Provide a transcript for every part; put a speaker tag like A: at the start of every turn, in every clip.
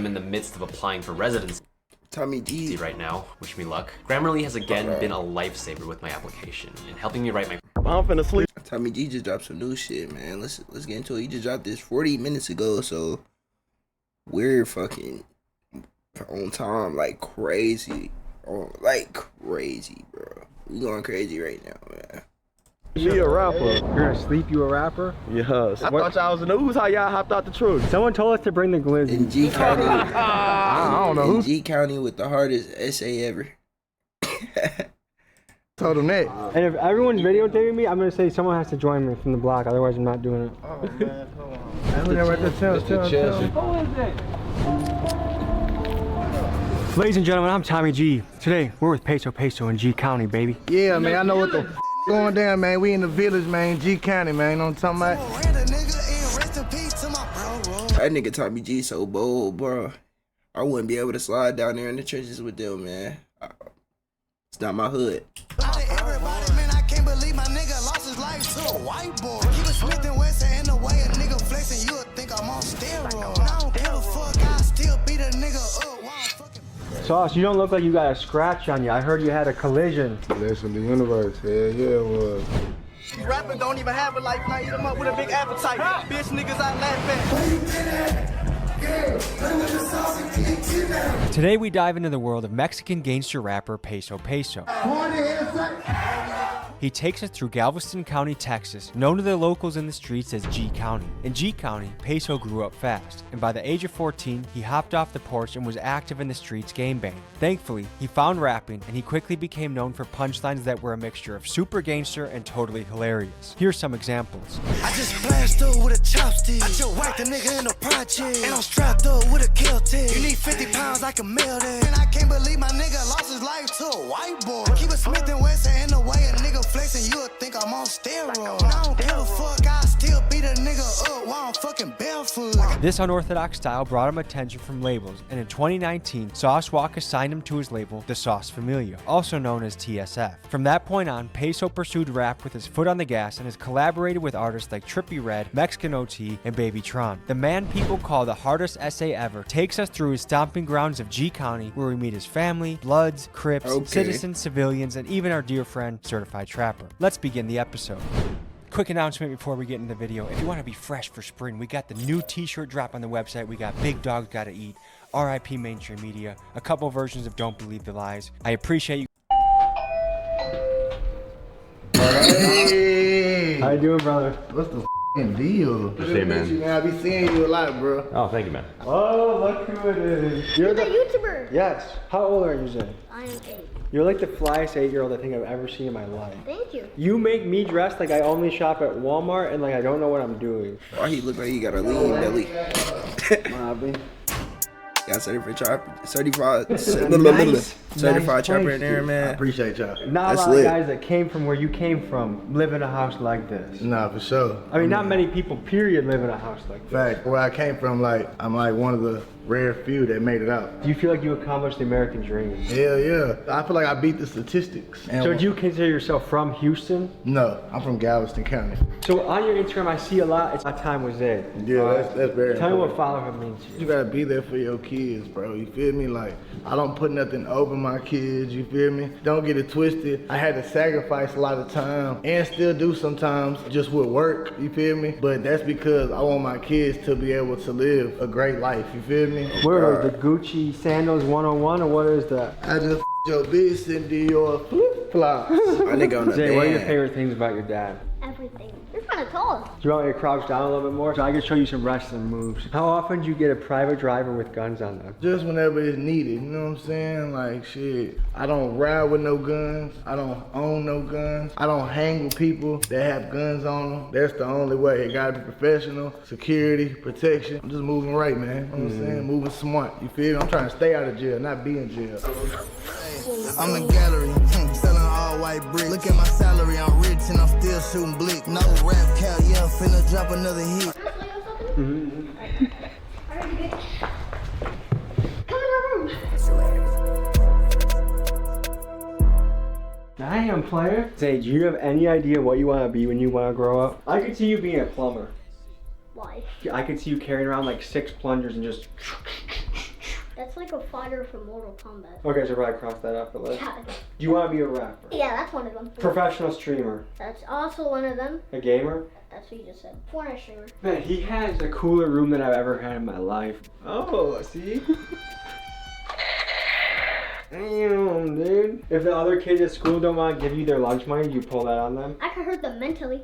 A: I'm in the midst of applying for residency
B: Tommy G
A: right now. Wish me luck. Grammarly has again been a lifesaver with my application and helping me write my.
C: I'm finna sleep.
B: Tommy G just dropped some new shit, man. Let's get into it. He just dropped this 40 minutes ago, so we're fucking on time like crazy. Oh, like crazy, bro. We going crazy right now, man.
C: She a rapper.
D: You're gonna sleep, you a rapper?
C: Yes. I thought y'all was in the ooze. How y'all hopped out the truck?
D: Someone told us to bring the glizzy.
B: In G County.
C: I don't know who
B: G County with the hardest essay ever.
C: told him that.
D: And if everyone's videotaping me, I'm gonna say someone has to join me from the block, otherwise I'm not doing it.
C: Oh man, hold on.
D: Ladies and gentlemen, I'm Tommy G. Today, we're with Peso in G County, baby.
C: Yeah, man, I know what the going down, man. We in the village, man, G County, man. You know what I'm talking about?
B: That nigga Tommy G so bold, bro. I wouldn't be able to slide down there in the trenches with them, man. It's not my hood.
E: Everybody, man, I can't believe my nigga lost his life to a white boy. Keep it Smith and Wesson in the way a nigga flexing, you would think I'm on steroids. I don't give a fuck, I still beat a nigga up while I'm fucking.
D: Sauce, you don't look like you got a scratch on you. I heard you had a collision.
F: Listen, the universe, yeah, it was.
C: These rappers don't even have a life, now eat them up with a big appetite. Bitch niggas I laugh at.
D: Today we dive into the world of Mexican gangster rapper Peso. He takes us through Galveston County, Texas, known to the locals in the streets as G County. In G County, Peso grew up fast, and by the age of 14, he hopped off the porch and was active in the streets game banging. Thankfully, he found rapping, and he quickly became known for punchlines that were a mixture of super gangster and totally hilarious. Here's some examples.
E: I just blast up with a chopstick. I just whacked a nigga in the project. And I'm strapped up with a kill tag. You need 50 pounds, I can mail that. And I can't believe my nigga lost his life to a white boy. Keep it Smith and Wesson in the way a nigga flexing, you would think I'm on steroids. I don't give a fuck, I still beat a nigga up while I'm fucking barefoot.
D: This unorthodox style brought him attention from labels, and in 2019, Sauce Walka signed him to his label, The Sauce Familia, also known as TSF. From that point on, Peso pursued rap with his foot on the gas and has collaborated with artists like Trippie Redd, Mexican OT, and Baby Tron. The man people call the hardest essay ever takes us through his stomping grounds of G County, where we meet his family, Bloods, Crips, citizens, civilians, and even our dear friend, Certified Trapper. Let's begin the episode. Quick announcement before we get into the video. If you want to be fresh for spring, we got the new t-shirt drop on the website. We got Big Dogs Gotta Eat, RIP Mainstream Media, a couple versions of Don't Believe the Lies. I appreciate you.
C: Hey.
D: How you doing, brother?
C: What's the deal?
F: Hey, man.
C: I be seeing you a lot, bro.
F: Oh, thank you, man.
D: Oh, look who it is.
G: You're the YouTuber.
D: Yes. How old are you, Zay?
G: I am 8.
D: You're like the flyest 8-year-old I think I've ever seen in my life.
G: Thank you.
D: You make me dress like I only shop at Walmart and like I don't know what I'm doing.
B: Why he look like he got a lean belly?
D: Bobby.
B: Got certified
D: Nice
B: trapper in
D: place,
B: there,
D: dude.
C: I
B: man.
C: appreciate y'all.
D: Not
B: That's
D: a lot
B: lit.
D: of guys that came from where you came from live in a house like this.
C: Nah, for sure.
D: I mean, not many people, period, live in a house like this.
C: Fact, where I came from, like, I'm like one of the rare few that made it out.
D: Do you feel like you accomplished the American dream?
C: Hell yeah. I feel like I beat the statistics. And
D: So do you consider yourself from Houston?
C: No, I'm from Galveston County.
D: So on your Instagram, I see a lot. It's my time was it.
C: Yeah, that's very
D: Tell me what
C: important.
D: fatherhood means to
C: You
D: you.
C: gotta be there for your kids, bro. You feel me? Like, I don't put nothing over my kids, you feel me? Don't get it twisted. I had to sacrifice a lot of time and still do sometimes just with work, you feel me? But that's because I want my kids to be able to live a great life, you feel me?
D: What are the Gucci sandals 101 or what is that?
C: I just your bitch and Dior flip-flops.
B: My nigga on the
D: Zay, what are your
B: band.
D: favorite things about your dad?
G: Everything. You're kind of tall.
D: Do you want me to crouch down a little bit more so I can show you some wrestling moves? How often do you get a private driver with guns on them?
C: Just whenever it's needed, you know what I'm saying? Like, shit, I don't ride with no guns. I don't own no guns. I don't hang with people that have guns on them. That's the only way. It gotta be professional, security, protection. I'm just moving right, man. You know what I'm saying? Moving smart, you feel me? I'm trying to stay out of jail, not be in jail.
E: I'm in gallery, selling all white bricks. Look at my salary, I'm rich and I'm still shooting blick. No rap cow, yeah, finna drop another hit.
G: Come in our room.
D: Damn, player. Zay, do you have any idea what you want to be when you want to grow up? I could see you being a plumber.
G: Why?
D: I could see you carrying around like 6 plungers and just
G: That's like a fighter from Mortal Kombat.
D: Okay, so probably cross that off the list.
G: Yeah.
D: Do you want to be a rapper?
G: Yeah, that's one of them.
D: Professional streamer?
G: That's also one of them.
D: A gamer?
G: That's what you just said. Fortnite streamer.
D: Man, he has a cooler room than I've ever had in my life. Oh, see? Damn, dude. If the other kids at school don't want to give you their lunch money, you pull that on them?
G: I can hurt them mentally.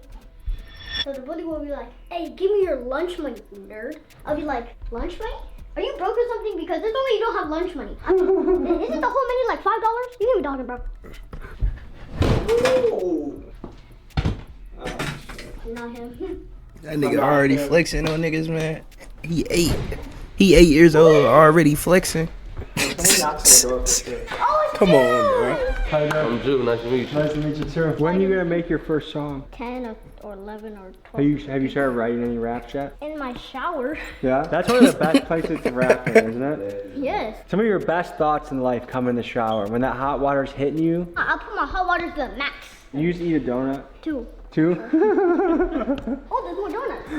G: So the bully will be like, hey, give me your lunch money, nerd. I'll be like, lunch money? Are you broke or something? Because there's no way you don't have lunch money. Isn't the whole menu like $5? You can be talking, bro.
D: Ooh.
G: Not him.
B: That nigga already flexing on niggas, man. He 8 years old, already flexing. Come on, bro.
D: Hi,
F: I'm Drew. Nice to meet you.
D: Nice to meet you too. When are you gonna make your first song?
G: 10 or 11 or 12.
D: Have you started writing any raps yet?
G: In my shower.
D: Yeah. That's one of the best places to rap in, isn't it?
G: Yes.
D: Some of your best thoughts in life come in the shower. When that hot water's hitting you,
G: I'll put my hot water to the max.
D: you used to eat a donut.
G: 2.
D: Too?
G: Oh, there's more donuts.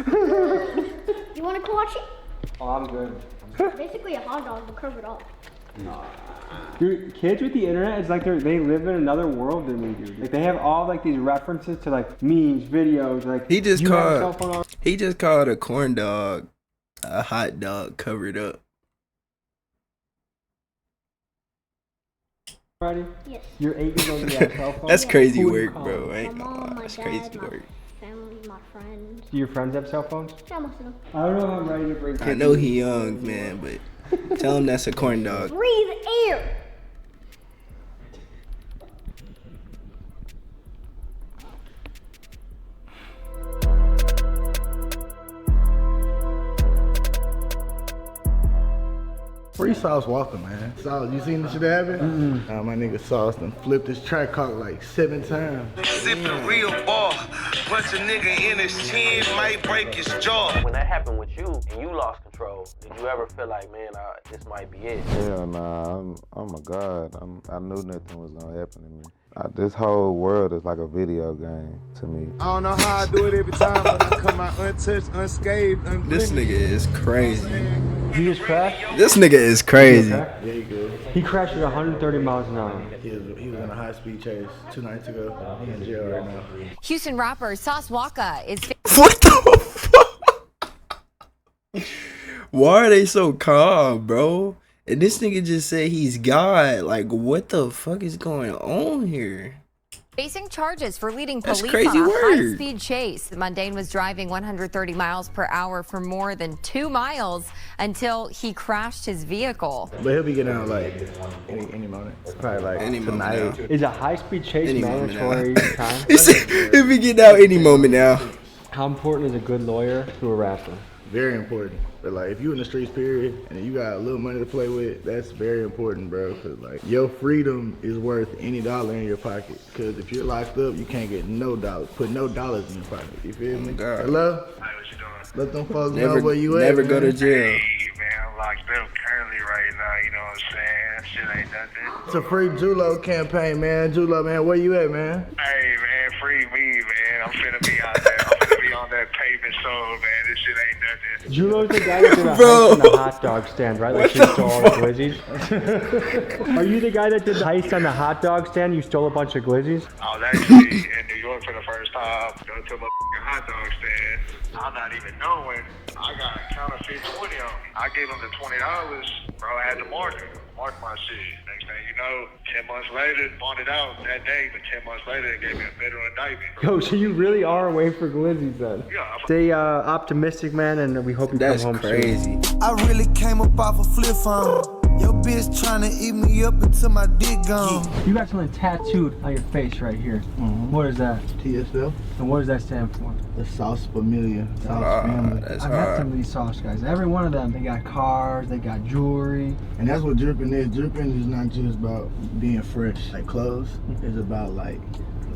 G: You want a kolache?
D: Oh, I'm good.
G: Basically a hot dog, but covered up.
D: Dude, kids with the internet, it's like they live in another world than we do. Like they have all like these references to like memes, videos, like
B: He just
D: you have a cell phone
B: called a corn dog a hot dog covered up.
D: already?
G: Yes.
D: You're 8 years old and you have a cell phone?
B: That's crazy
D: Who would you
B: work,
D: call?
B: bro. I
G: My
B: ain't gonna
G: mom,
B: lie.
G: my
B: That's
G: dad,
B: crazy
G: my
B: work.
G: family, my friends.
D: Do your friends have cell phones?
G: Yeah, most of them.
D: I don't know if I'm ready to bring kids.
B: I know he young, man, but tell him that's a corn dog.
G: Breathe air.
C: Free Sauce Walker, man. Sauce, you seen this shit happen? My nigga Sauce done flipped his track cock like 7 times.
E: Sipping real ball. Punch a nigga in his chin, might break his jaw.
H: When that happened with you and you lost control, did you ever feel like, man, this might be it?
F: Hell nah, I'm a god. I knew nothing was gonna happen to me. This whole world is like a video game to me.
I: I don't know how I do it every time, but I come out untouched, unscathed,
B: This nigga is crazy.
D: He just crashed?
B: This nigga is crazy.
C: Yeah, he good.
D: He crashed at 130 miles an hour.
C: He was in a high-speed chase 2 nights ago. He in jail right now.
J: Houston rapper Sauce Walker is
B: What the fuck? Why are they so calm, bro? And this nigga just said he's God. Like, what the fuck is going on here?
J: facing charges for leading
B: That's
J: police
B: crazy
J: on a
B: word.
J: high-speed chase. Mundane was driving 130 miles per hour for more than 2 miles until he crashed his vehicle.
C: But he'll be getting out like any moment. Probably like
B: Any moment
C: tonight.
B: now.
D: Is a high-speed chase
B: Any moment
D: mandatory
B: now.
D: time?
B: He said he'll be getting out any moment now.
D: How important is a good lawyer to a rapper?
C: Very important. But like, if you in the streets, period, and you got a little money to play with, that's very important, bro. Cause like, your freedom is worth any dollar in your pocket. Cause if you're locked up, you can't get no dollars. Put no dollars in your pocket. You feel me?
B: God.
C: Hello?
I: Hey, what you doing?
C: Let them folks
B: Never,
C: know where you at.
B: never go to
C: man.
B: jail.
I: Hey, man, I'm locked up currently right now, you know what I'm saying? Shit ain't nothing.
C: It's a free Julo campaign, man. Julo, man, where you at, man?
I: Hey, man, free me, man. I'm finna be out there. I'm finna be on that pavement soul, man. This shit ain't nothing.
D: Julo's the guy that did a
B: Bro.
D: heist on the hot dog stand, right? Like, you stole all the glizzies. Are you the guy that did the heist on the hot dog stand? You stole a bunch of glizzies?
I: I was actually in New York for the first time. Go to a hot dog stand. I'm not even knowing. I got a counterfeit 20 on me. I gave them the $20. Bro, I had to mark my shit. Next thing you know, 10 months later, bought it out that day, but 10 months later, they gave me a federal indictment.
D: Yo, so you really are away for glizzies then?
I: Yeah,
D: Stay optimistic, man, and we hope you
B: That's
D: come home
B: crazy.
E: I really came up off a flip phone. Your bitch tryna eat me up until my dick gone.
D: soon. You got something tattooed on your face right here. What is that?
C: TSL.
D: And what does that stand for?
C: The Sauce Familia. Sauce Family.
B: That's
D: I've met some
B: hard.
D: of these sauce guys. Every one of them, they got cars, they got jewelry.
C: And that's what dripping is. Dripping is not just about being fresh, like clothes. It's about like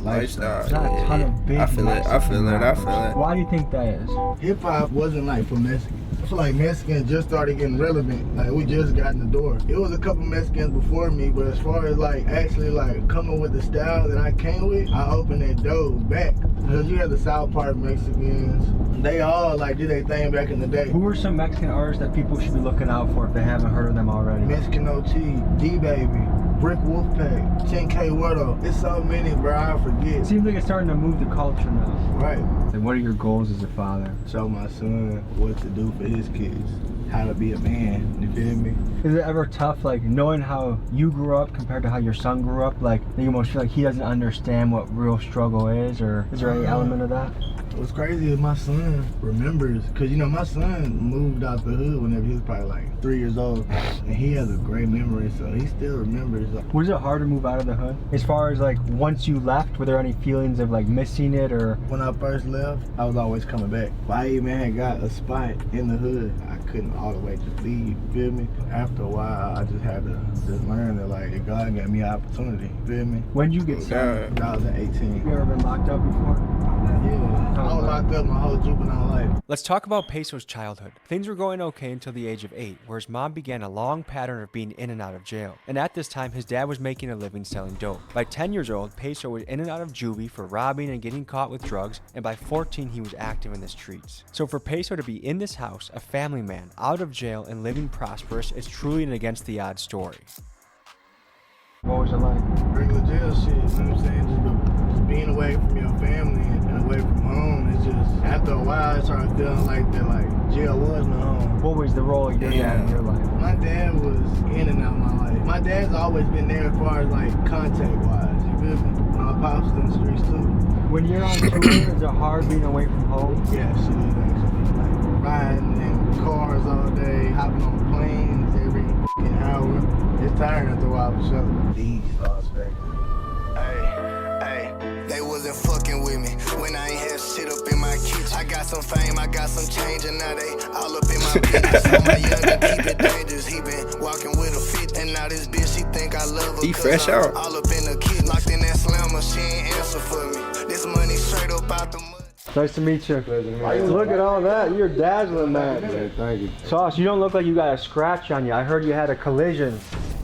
C: lifestyle.
D: There's not a ton of big
B: I feel it. I feel it. I feel it.
D: Why do you think that is?
C: Hip hop wasn't like for Mexicans. I feel like Mexicans just started getting relevant. Like, we just got in the door. It was a couple Mexicans before me, but as far as like actually like coming with the style that I came with, I opened that door back. Because you had the South Park Mexicans. They all like did their thing back in the day.
D: Who are some Mexican artists that people should be looking out for if they haven't heard of them already?
C: Mexican OT, D-Baby, Brick Wolfpack, 10K Weirdo. It's so many, bro, I forget.
D: It seems like it's starting to move the culture now.
C: Right.
D: Like, what are your goals as a father?
C: Show my son what to do for his kids. How to be a man, you feel me?
D: Is it ever tough, like, knowing how you grew up compared to how your son grew up? Like, you almost feel like he doesn't understand what real struggle is, or is there any element of that?
C: What's crazy is my son remembers, because, you know, my son moved out the hood whenever he was probably like 3 years old, and he has a great memory, so he still remembers.
D: Was it hard to move out of the hood? As far as, like, once you left, were there any feelings of, like, missing it, or?
C: When I first left, I was always coming back. If I even had got a spot in the hood, I couldn't all the way just leave, you feel me? After a while, I just had to just learn that, like, God gave me an opportunity, you feel me?
D: When did you get signed?
C: 2018.
D: You ever been locked up before?
C: Yeah, I was locked up my whole juvenile life.
D: Let's talk about Peso's childhood. Things were going okay until the age of 8, where his mom began a long pattern of being in and out of jail. And at this time, his dad was making a living selling dope. By 10 years old, Peso was in and out of juvie for robbing and getting caught with drugs, and by 14, he was active in the streets. So for Peso to be in this house, a family man, out of jail and living prosperous, is truly an against the odds story. What was it like?
C: Regular jail shit, you know what I'm saying? Just being away from your family and away from home, it's just, after a while, I started feeling like that, like, jail was my home.
D: What was the role of your dad in your life?
C: My dad was in and out of my life. My dad's always been there as far as, like, contact-wise, you feel me? My pops in the streets, too.
D: When you're on tour, is it hard being away from home?
C: Yeah, shit is actually. Like, riding in cars all day, hopping on planes every fucking hour. It's tiring after a while, for sure. These thoughts back
E: Hey, they wasn't fucking with me when I ain't had shit up in my kitchen. I got some fame, I got some change, and now they all up in my business. So my younger keep it dangerous. He been walking with a fit, and now this bitch, she think I love her.
B: He fresh out.
E: All up in the kit, locked in that slammer, she ain't answer for me. This money straight up out the mud.
D: Nice to meet you. Look at all that. You're dazzling, man.
F: Yeah, thank you.
D: Sauce, you don't look like you got a scratch on you. I heard you had a collision.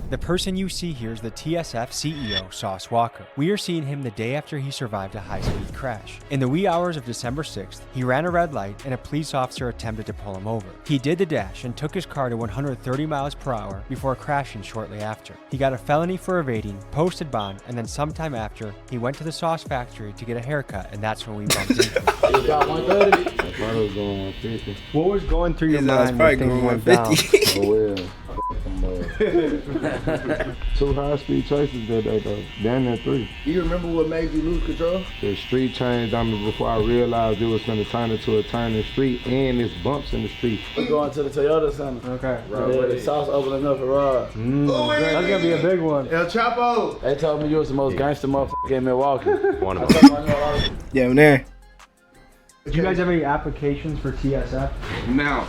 D: The person you see here is the TSF CEO, Sauce Walker. We are seeing him the day after he survived a high-speed crash. In the wee hours of December 6th, he ran a red light and a police officer attempted to pull him over. He did the dash and took his car to 130 miles per hour before crashing shortly after. He got a felony for evading, posted bond, and then sometime after, he went to the sauce factory to get a haircut, and that's when we bumped into him.
F: I thought it was going 150.
D: What was going through your
B: His ass
D: mind
B: probably
D: when things
B: going
D: went down?
B: 150.
F: Oh well. 2 high-speed chases that day though. Down there 3.
C: You remember what made you lose control?
F: The street changed on me before I realized it was gonna turn into a turning street, and it's bumps in the street.
C: We're going to the Toyota Center.
D: Okay.
C: Yeah, the sauce opening up for Rod.
D: That's gonna be a big one.
C: El Chapo!
K: They told me you was the most gangster motherfucker in Milwaukee.
A: One of them.
B: Yeah, I'm there.
D: Do you guys have any applications for TSF?
L: Now,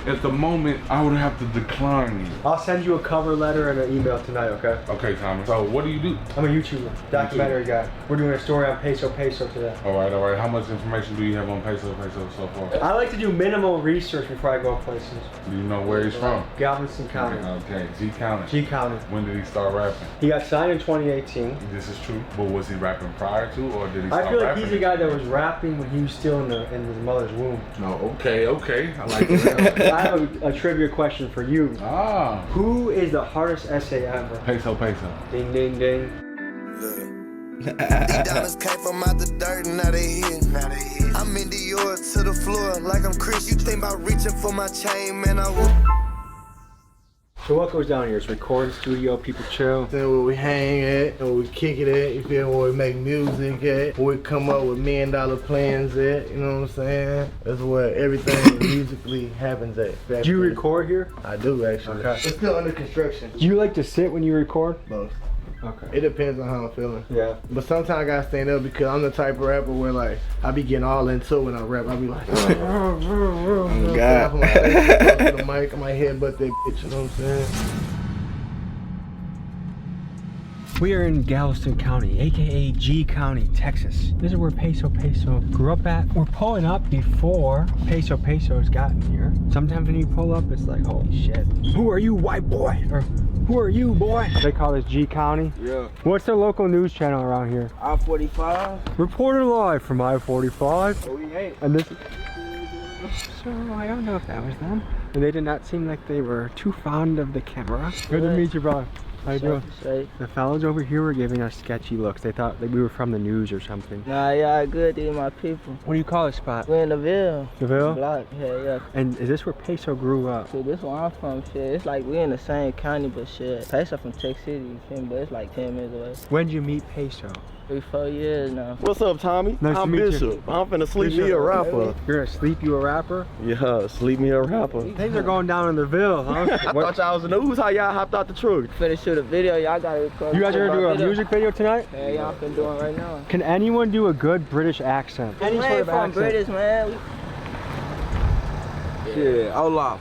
L: at the moment, I would have to decline you.
D: I'll send you a cover letter and an email tonight, okay?
L: Okay, Thomas. So, what do you do?
D: I'm a YouTuber, documentary guy. We're doing a story on Peso today.
L: All right. How much information do you have on Peso so far?
D: I like to do minimal research before I go places.
L: Do you know where he's from?
D: Galveston County.
L: Okay, G County.
D: G County.
L: When did he start rapping?
D: He got signed in 2018.
L: This is true. But was he rapping prior to, or did he start
D: I feel like
L: rapping?
D: he's the guy that was rapping when he was still in his mother's womb.
L: No, okay. I like that.
D: I have a trivia question for you. Who is the hardest essay ever?
L: Peso.
D: Ding, ding, ding.
E: These diamonds came from out the dirt and now they hit. I'm in Dior to the floor like I'm Chris. You think about reaching for my chain, man, I would.
D: So what goes down here? It's recording studio, people chill.
C: Then where we hang at, and where we kick it at, you feel me? Where we make music at, where we come up with $1 million plans at, you know what I'm saying? That's where everything musically happens at.
D: Do you record here?
C: I do, actually.
D: Okay.
C: It's still under construction.
D: Do you like to sit when you record?
C: Both.
D: Okay.
C: It depends on how I'm feeling.
D: Yeah.
C: But sometimes I gotta stand up because I'm the type of rapper where like I be getting all into it when I rap. I be like, oh
B: God.
C: I'm like, to the mic, I might headbutt that bitch, you know what I'm saying?
D: We are in Galveston County, aka G County, Texas. This is where Peso grew up at. We're pulling up before Peso's gotten here. Sometimes when you pull up, it's like, holy shit. Who are you, white boy? Or who are you, boy? They call this G County.
B: Yeah.
D: What's the local news channel around here?
B: I-45.
D: Reporter live from I-45.
B: Oh, we ain't.
D: And this. So I don't know if that was them. And they did not seem like they were too fond of the camera. Good to meet you, brother. How you doing? The fellas over here were giving us sketchy looks. They thought that we were from the news or something.
M: Nah, yeah, good, these my people.
D: What do you call this spot?
M: We're in the Ville.
D: The Ville?
M: Block, yeah.
D: And is this where Peso grew up?
M: So this where I'm from, shit. It's like we in the same county, but shit. Peso from Texas City, you feel me? But it's like 10 minutes away.
D: When did you meet Peso?
M: 3-4 years now.
N: What's up, Tommy?
D: Nice to meet
N: Bishop.
D: you.
N: I'm finna sleep me a rapper.
D: You're gonna sleep you a rapper?
N: Yeah, sleep me a rapper.
D: Things are going down in the Ville, huh?
N: I thought y'all was in the news. How y'all hopped out the truck?
M: Finna shoot a video, y'all gotta record.
D: You guys are gonna do a music video tonight?
M: Yeah, y'all finna do it right now.
D: Can anyone do a good British accent? Any
M: Man,
D: sort of
M: from
D: accent?
M: British, man.
N: Yeah, hola.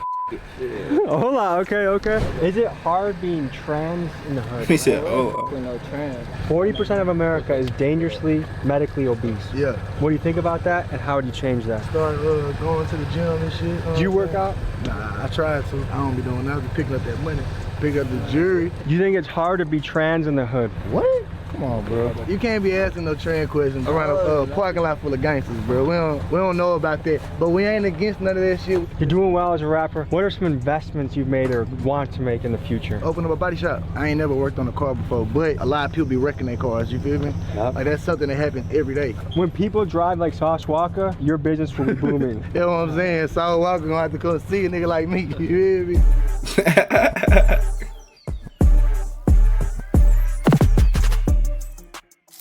D: Hola, okay. Is it hard being trans in the hood?
B: He said, oh.
M: No trans.
D: 40% of America is dangerously medically obese.
C: Yeah.
D: What do you think about that, and how would you change that?
C: Start going to the gym and shit.
D: Do you work out?
C: Nah, I tried to. I don't be doing that. I be picking up that money. Pick up the jury.
D: Do you think it's hard to be trans in the hood?
C: What? Come on, bro. You can't be asking no trans questions around a parking lot full of gangsters, bro. We don't know about that, but we ain't against none of that shit.
D: You're doing well as a rapper. What are some investments you've made or want to make in the future?
C: Open up a body shop. I ain't never worked on a car before, but a lot of people be wrecking their cars, you feel me?
D: Yep.
C: Like that's something that happens every day.
D: When people drive like Sauce Walker, your business will be booming.
C: You know what I'm saying? Saul Walker gonna have to come see a nigga like me, you feel me?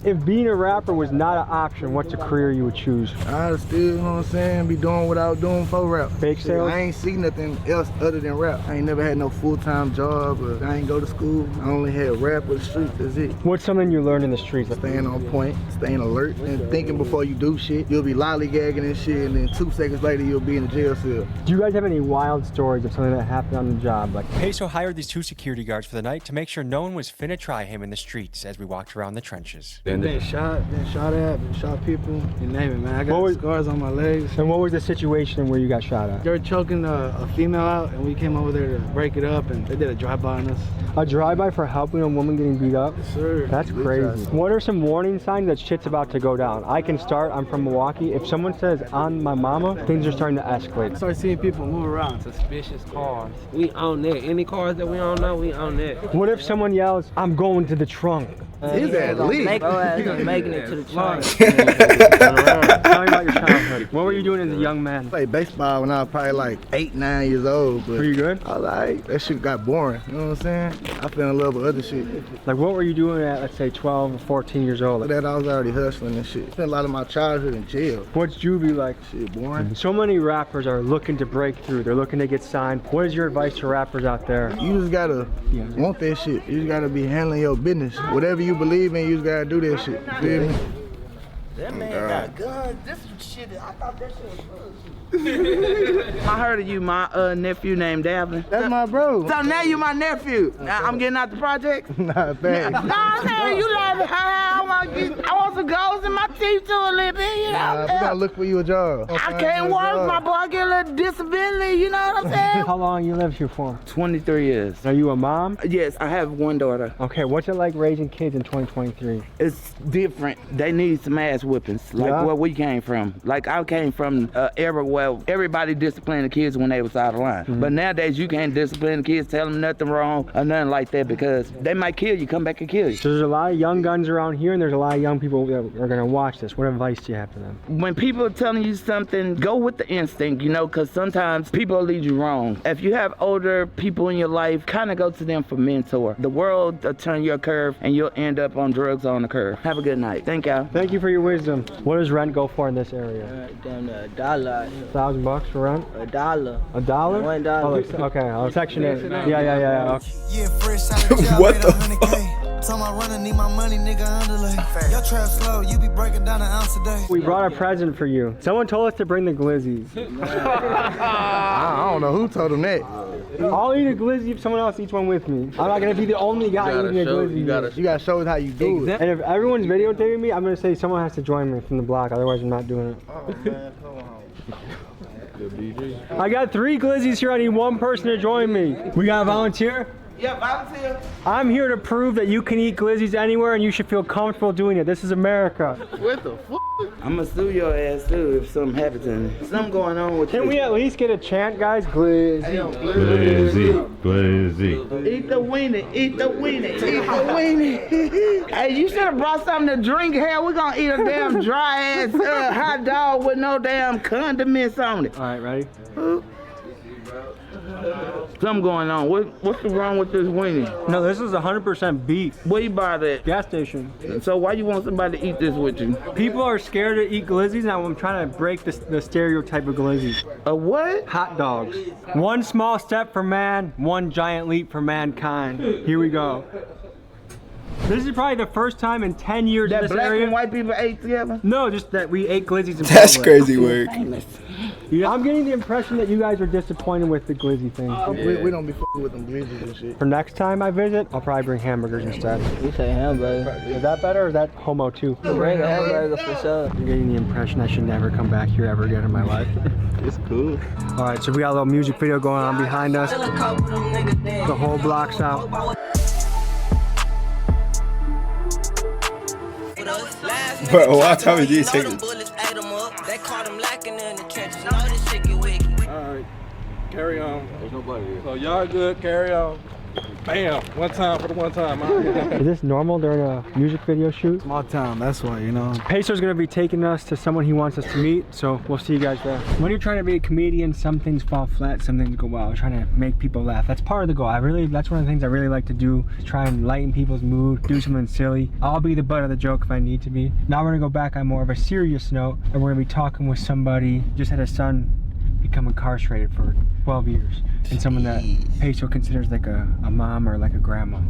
D: If being a rapper was not an option, what's a career you would choose?
C: I'd still, you know what I'm saying, be doing what I was doing for rap.
D: Fake sales?
C: I ain't see nothing else other than rap. I ain't never had no full-time job, or I ain't go to school. I only had rap or the streets, that's it.
D: What's something you learned in the streets?
C: Staying on point, staying alert, and thinking before you do shit. You'll be lollygagging and shit, and then 2 seconds later, you'll be in a jail cell.
D: Do you guys have any wild stories of something that happened on the job? Like Peso hired these 2 security guards for the night to make sure no one was finna try him in the streets as we walked around the trenches.
C: Been shot at, been shot people, you name it, man. I got scars on my legs.
D: And what was the situation where you got shot at?
C: They were choking a female out, and we came over there to break it up, and they did a drive-by on us.
D: A drive-by for helping a woman getting beat up?
C: Yes, sir.
D: That's crazy. What are some warning signs that shit's about to go down? I can start, I'm from Milwaukee. If someone says on my mama, things are starting to escalate.
O: Start seeing people move around, suspicious cars. We own that. Any cars that we don't know, we own that.
D: What if someone yells, I'm going to the trunk?
C: He's at least.
M: Making it to the trunk.
D: Tell me about your childhood. What were you doing as a young man?
C: I played baseball when I was probably like 8, 9 years old. But
D: were you good?
C: I was like, that shit got boring. You know what I'm saying? I fell in love with other shit.
D: Like what were you doing at, let's say, 12 or 14 years old?
C: That I was already hustling and shit. Spent a lot of my childhood in jail.
D: What's juvie like?
C: Shit, boring.
D: So many rappers are looking to break through. They're looking to get signed. What is your advice to rappers out there?
C: You just gotta want that shit. You just gotta be handling your business. Whatever you believe in, you just gotta do that shit. You feel me?
E: That man got guns. This shit, I thought that shit was bullshit.
P: I heard of you, my nephew named Davin.
C: That's my bro.
P: So now you my nephew. I'm getting out the project?
C: Nah, thanks.
P: No, I'm saying you laughing. I want some goals in my teeth too a little bit, you know?
C: We gotta look for you a job.
P: I can't work, my boy get a little disability, you know what I'm saying?
D: How long you lived here for?
P: 23 years.
D: Are you a mom?
P: Yes, I have one daughter.
D: Okay, what's it like raising kids in 2023?
P: It's different. They need some ass whippings, like where we came from. Like I came from an era where everybody disciplined the kids when they was out of line. But nowadays you can't discipline the kids, tell them nothing wrong or nothing like that because they might kill you, come back and kill you.
D: So there's a lot of young guns around here and there's a lot of young people that are gonna watch this. What advice do you have for them?
P: When people are telling you something, go with the instinct, you know, because sometimes people will lead you wrong. If you have older people in your life, kind of go to them for mentor. The world will turn your curve and you'll end up on drugs on the curve. Have a good night. Thank y'all.
D: Thank you for your wisdom. What does rent go for in this area?
M: Damn, $1.
D: $1,000 for rent?
M: $1.
D: $1?
M: $1.
D: Oh, okay, Section 8. Yeah.
E: Yeah, fresh out of jail,
B: What
E: made
B: the
E: 100K. Time I run and need my money, nigga, underlay. Your trap slow, you be breaking down an ounce a day.
D: We brought a present for you. Someone told us to bring the glizzies.
C: I don't know who told them that.
D: I'll eat a glizzy if someone else eats one with me. I'm not gonna be the only guy eating a glizzy.
C: You gotta show us how you do it.
D: And if everyone's videotaping me, I'm gonna say someone has to join me from the block, otherwise I'm not doing it.
C: Oh man, come on.
D: I got 3 glizzies here, I need one person to join me. We got a volunteer?
P: Yeah, volunteer.
D: I'm here to prove that you can eat glizzies anywhere and you should feel comfortable doing it. This is America.
C: What the fuck?
P: I'm gonna sue your ass too if something happens to me. Something going on with you.
D: Can we at least get a chant, guys? Glizzy.
F: Glizzy, glizzy.
P: Eat the weenie, eat the weenie, eat the weenie. Hey, you should have brought something to drink. Hell, we're gonna eat a damn dry ass hot dog with no damn condiments on it.
D: All right, ready?
P: Something going on. What's wrong with this weenie?
D: No, this is 100% beef.
P: Where you buy that?
D: Gas station.
P: So why you want somebody to eat this with you?
D: People are scared to eat glizzies, and I'm trying to break the stereotype of glizzies.
P: A what?
D: Hot dogs. One small step for man, one giant leap for mankind. Here we go. This is probably the first time in 10 years
P: that
D: in this
P: black
D: area.
P: and white people ate together?
D: No, just that we ate glizzies in
B: That's
D: public.
B: crazy work.
D: Yeah, I'm getting the impression that you guys are disappointed with the glizzy thing.
C: We don't be fucking with them glizzies and shit.
D: For next time I visit, I'll probably bring hamburgers instead.
M: We say hamburger.
D: Is that better or is that homo too?
M: Bring a hamburger for sure.
D: I'm getting the impression I should never come back here ever again in my life.
C: It's cool.
D: All right, so we got a little music video going on behind us. The whole block's out.
B: Bro, why Tommy G take this?
O: Alright, carry on. There's nobody here. So y'all good, carry on. Bam! One time for the one time.
D: Is this normal during a music video shoot?
C: Small town, that's why, you know.
D: Peso's gonna be taking us to someone he wants us to meet, so we'll see you guys there. When you're trying to be a comedian, some things fall flat, some things go well. Trying to make people laugh. That's part of the goal. That's one of the things I really like to do, is try and lighten people's mood, do something silly. I'll be the butt of the joke if I need to be. Now we're gonna go back on more of a serious note, and we're gonna be talking with somebody who just had a son become incarcerated for 12 years, and someone that Peso considers like a mom or like a grandma.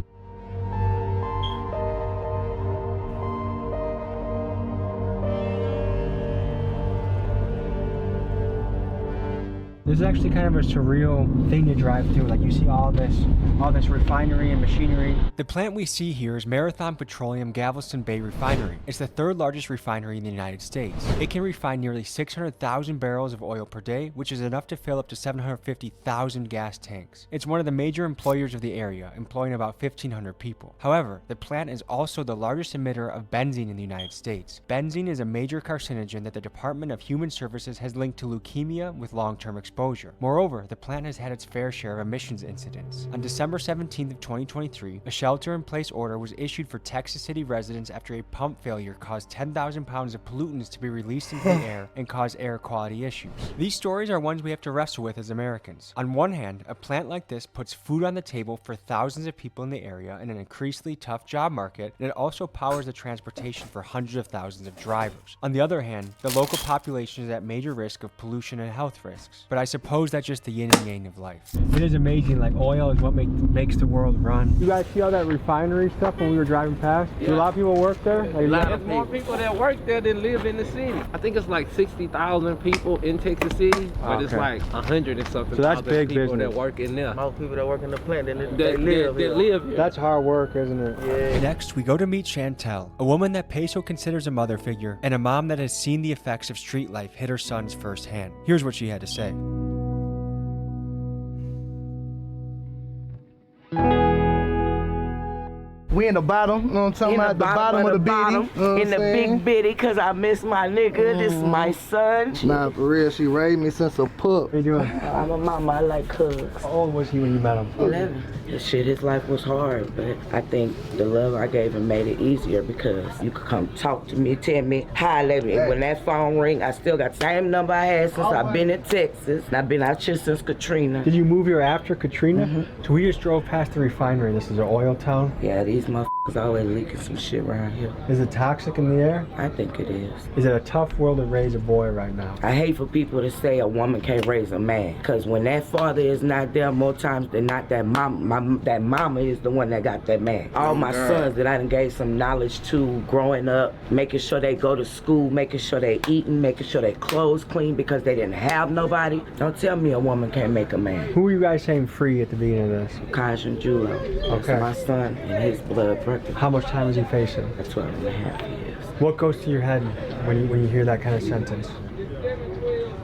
D: This is actually kind of a surreal thing to drive through. Like, you see all this refinery and machinery. The plant we see here is Marathon Petroleum Galveston Bay Refinery. It's the 3rd largest refinery in the United States. It can refine nearly 600,000 barrels of oil per day, which is enough to fill up to 750,000 gas tanks. It's one of the major employers of the area, employing about 1,500 people. However, the plant is also the largest emitter of benzene in the United States. Benzene is a major carcinogen that the Department of Human Services has linked to leukemia with long-term exposure. Moreover, the plant has had its fair share of emissions incidents. On December 17th of 2023, a shelter-in-place order was issued for Texas City residents after a pump failure caused 10,000 pounds of pollutants to be released into the air and caused air quality issues. These stories are ones we have to wrestle with as Americans. On one hand, a plant like this puts food on the table for thousands of people in the area in an increasingly tough job market, and it also powers the transportation for hundreds of thousands of drivers. On the other hand, the local population is at major risk of pollution and health risks. But I suppose that's just the yin and yang of life. It is amazing, like oil is what makes the world run. You guys see all that refinery stuff when we were driving past? Yeah. Do a lot of people work there? Like,
O: there's more people that work there than live in the city. I think it's like 60,000 people in Texas City, but it's like 100 and something.
D: So that's big
O: people
D: business.
O: That work in there.
M: Most people that work in the plant, they live
O: here.
D: That's hard work, isn't it?
M: Yeah.
D: Next, we go to meet Chantel, a woman that Peso considers a mother figure, and a mom that has seen the effects of street life hit her sons firsthand. Here's what she had to say.
C: We in the bottom, you know what I'm talking about? The bottom of the bitty.
P: In the big bitty, cause I miss my nigga. This is my son.
C: Nah, for real, she raised me since a pup.
D: How you doing?
P: I'm a mama, I like hugs.
D: How old was he when you met him?
P: 11. Shit, his life was hard, but I think the love I gave him made it easier because you could come talk to me, tell me, hi, lady. And when that phone ring, I still got the same number I had since I've been in Texas. And I've been out here since Katrina.
D: Did you move here after Katrina? So we just drove past the refinery. This is an oil town.
P: Yeah, these motherfuckers always leaking some shit around here.
D: Is it toxic in the air?
P: I think it is.
D: Is it a tough world to raise a boy right now?
P: I hate for people to say a woman can't raise a man. Because when that father is not there, more times than not, that mama is the one that got that man. All my sons that I done gave some knowledge to growing up, making sure they go to school, making sure they eating, making sure their clothes clean because they didn't have nobody. Don't tell me a woman can't make a man.
D: Who are you guys saying free at the beginning of this?
P: Kaj and Julo. That's my son and his blood brother.
D: How much time is he facing?
P: 12 and a half years.
D: What goes to your head when you hear that kind of sentence?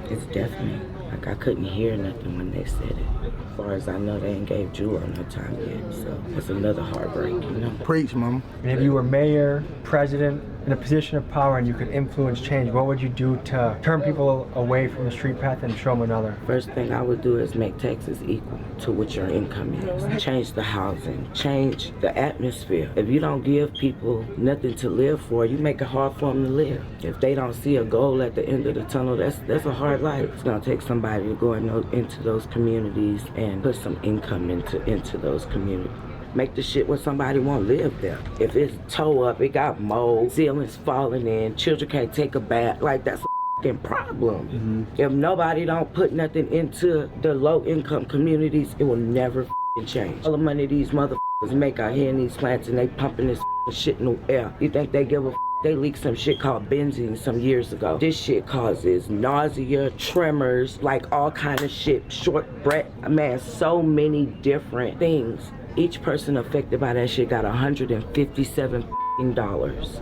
P: It's definitely, like I couldn't hear nothing when they said it. As far as I know, they ain't gave Julo no time yet, so it's another heartbreak, you know?
C: Preach, mama.
D: And if you were mayor, president, in a position of power and you could influence change, what would you do to turn people away from the street path and show them another?
P: First thing I would do is make taxes equal to what your income is. Change the housing, change the atmosphere. If you don't give people nothing to live for, you make it hard for them to live. If they don't see a goal at the end of the tunnel, that's a hard life. It's gonna take somebody to go into those communities and put some income into those communities. Make the shit where somebody won't live there. If it's tore up, it got mold, ceilings falling in, children can't take a bath, like that's a fucking problem. If nobody don't put nothing into the low income communities, it will never fucking change. All the money these motherfuckers make out here in these plants and they pumping this shit in the air. You think they give a They leaked some shit called benzene some years ago. This shit causes nausea, tremors, like all kind of shit, short breath, man, so many different things. Each person affected by that shit got $157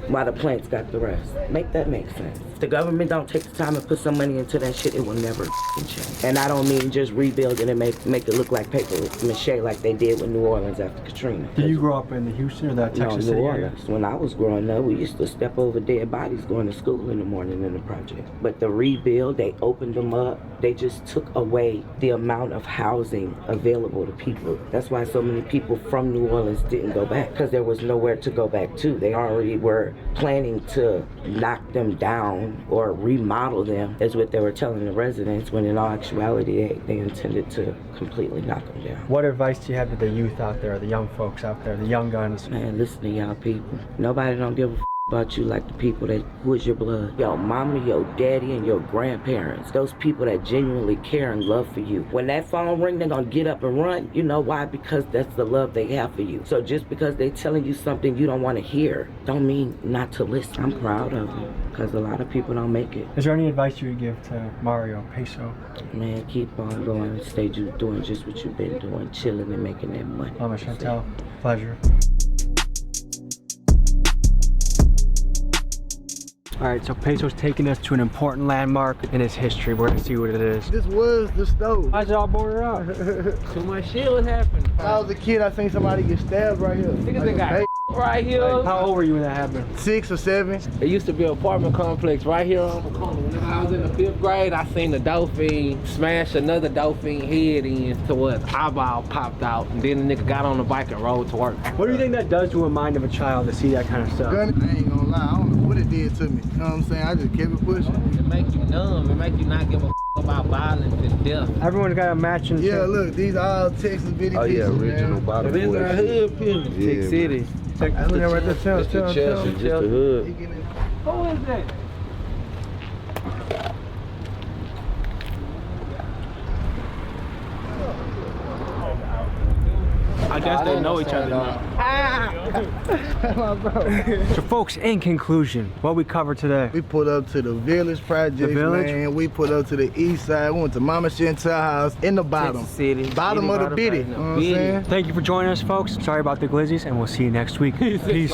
P: while the plants got the rest. Make that make sense. If the government don't take the time and put some money into that shit, it will never change. And I don't mean just rebuild it and make it look like paper mache like they did with New Orleans after Katrina.
D: Did you grow up in the Houston or that Texas City area?
P: When I was growing up, we used to step over dead bodies going to school in the morning in the project. But the rebuild, they opened them up. They just took away the amount of housing available to people. That's why so many people from New Orleans didn't go back, because there was nowhere to go back to. They already were planning to knock them down or remodel them, is what they were telling the residents, when in all actuality they intended to completely knock them down.
D: What advice do you have to the youth out there, the young folks out there, the young guns?
P: Man, listen to y'all people. Nobody don't give a about you like the people who is your blood. Your mama, your daddy, and your grandparents. Those people that genuinely care and love for you. When that phone ring, they're gonna get up and run. You know why? Because that's the love they have for you. So just because they telling you something you don't want to hear, don't mean not to listen. I'm proud of them, because a lot of people don't make it.
D: Is there any advice you would give to Mario, Peso?
P: Man, keep on going. Stay doing just what you've been doing, chilling and making that money.
D: Mama Chantel, pleasure. All right, so Peso's taking us to an important landmark in his history. We're gonna see what it is.
C: This was the stove.
D: Why's it all boarded up?
O: Too much shit was happening.
C: When I was a kid, I seen somebody get stabbed right here.
O: Niggas got right here.
D: How old were you when that happened?
C: 6 or 7.
O: It used to be an apartment complex right here on the corner. When I was in the 5th grade, I seen the dolphin smash another dolphin head in to what eyeball popped out, and then the nigga got on the bike and rode to work.
D: What do you think that does to a mind of a child to see that kind of stuff?
C: I ain't gonna lie, I don't know what it did to me. You know what I'm saying? I just kept it pushing.
O: It make you numb. It make you not give a about violence and death.
D: Everyone's got a matching.
C: Yeah, look, these are all Texas video.
F: Oh yeah, original bottle boy.
O: This is our hood pillars.
F: Tech
O: City.
C: I look at right there,
O: It's the Chelsea, just the hood.
D: Who is that?
O: I guess they know each other now.
D: So folks, in conclusion, what we covered today?
C: We put up to the Village Project, man. We put up to the east side. We went to Mama Chantel house in the bottom.
O: Texas City.
C: Bottom of the bitty. You know what I'm saying?
D: Thank you for joining us, folks. Sorry about the glizzies, and we'll see you next week. Peace.